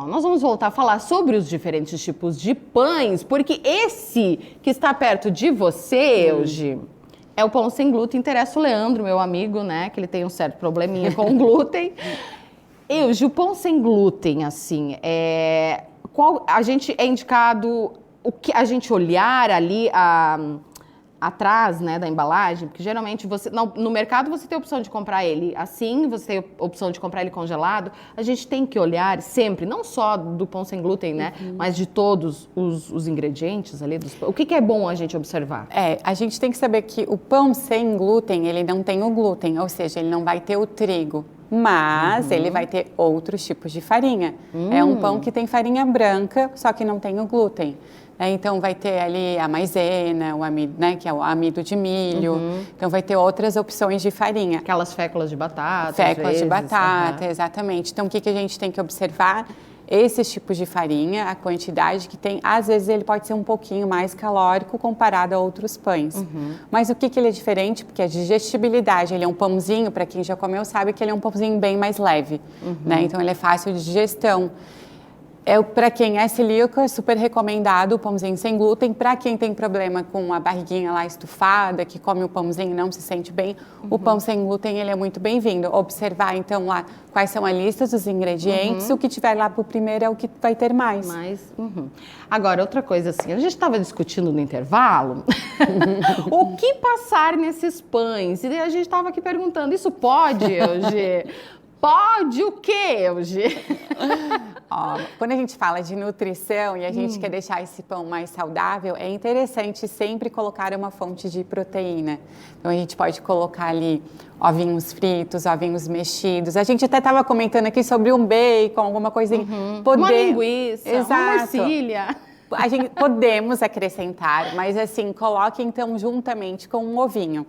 Nós vamos voltar a falar sobre os diferentes tipos de pães, porque esse que está perto de você, Euge, é o pão sem glúten. Interessa o Leandro, meu amigo, né? Que ele tem um certo probleminha com glúten. Euge, o pão sem glúten, assim, qual a gente é indicado, o que a gente olhar ali atrás, né, da embalagem, porque geralmente no mercado você tem a opção de comprar ele assim, você tem a opção de comprar ele congelado. A gente tem que olhar sempre, não só do pão sem glúten, né, mas de todos os ingredientes ali. O que é bom a gente observar? A gente tem que saber que o pão sem glúten, ele não tem o glúten, ou seja, ele não vai ter o trigo. Mas ele vai ter outros tipos de farinha. É um pão que tem farinha branca, só que não tem o glúten. Então vai ter ali a maisena, o amido, né, que é o amido de milho. Então vai ter outras opções de farinha. Aquelas féculas de batata. Féculas de batata, exatamente. Então o que a gente tem que observar? Esses tipos de farinha, a quantidade que tem, às vezes ele pode ser um pouquinho mais calórico comparado a outros pães. Mas o que ele é diferente? Porque a digestibilidade, ele é um pãozinho, para quem já comeu sabe que ele é um pãozinho bem mais leve, né? Então ele é fácil de digestão. Para quem é celíaco, é super recomendado o pãozinho sem glúten. Para quem tem problema com a barriguinha lá estufada, que come o pãozinho e não se sente bem, o pão sem glúten ele é muito bem-vindo. Observar, então, lá quais são a lista dos ingredientes, o que tiver lá para o primeiro é o que vai ter mais. Agora, outra coisa assim, a gente estava discutindo no intervalo o que passar nesses pães. E a gente estava aqui perguntando, isso pode, Euge? Pode o quê, Euge? Quando a gente fala de nutrição e a gente quer deixar esse pão mais saudável, é interessante sempre colocar uma fonte de proteína. Então a gente pode colocar ali ovinhos fritos, ovinhos mexidos. A gente até estava comentando aqui sobre um bacon, alguma coisinha. Uma linguiça, Exato. Uma morcilha. A gente podemos acrescentar, mas assim, coloque então juntamente com um ovinho.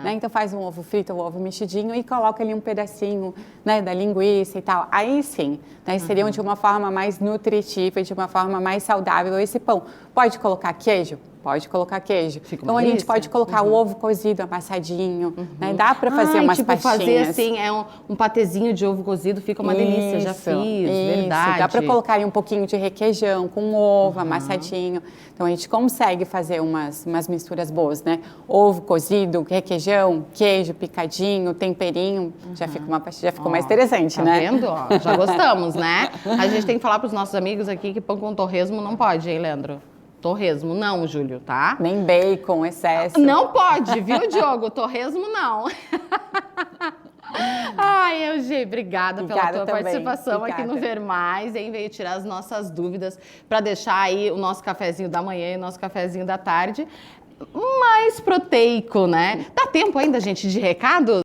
Né? Então faz um ovo frito, um ovo mexidinho e coloca ali um pedacinho, né, da linguiça e tal. Aí sim, né, seria de uma forma mais nutritiva e de uma forma mais saudável esse pão. Pode colocar queijo? Pode colocar queijo. Então a gente pode colocar o ovo cozido amassadinho, né? Dá para fazer umas pastinhas. Fazer assim, um patezinho de ovo cozido, fica uma delícia, já fiz, verdade. Dá para colocar aí um pouquinho de requeijão com ovo amassadinho. Então a gente consegue fazer umas misturas boas, né? Ovo cozido, requeijão, queijo picadinho, temperinho, já ficou mais interessante, né? Tá vendo? Já gostamos, né? A gente tem que falar para os nossos amigos aqui que pão com torresmo não pode, hein, Leandro? Torresmo não, Júlio, tá? Nem bacon, excesso. Não pode, viu, Diogo? Torresmo não. Ai, Euge, obrigada pela tua participação aqui no Ver Mais, hein? Veio tirar as nossas dúvidas para deixar aí o nosso cafezinho da manhã e o nosso cafezinho da tarde mais proteico, né? Dá tempo ainda, gente, de recado?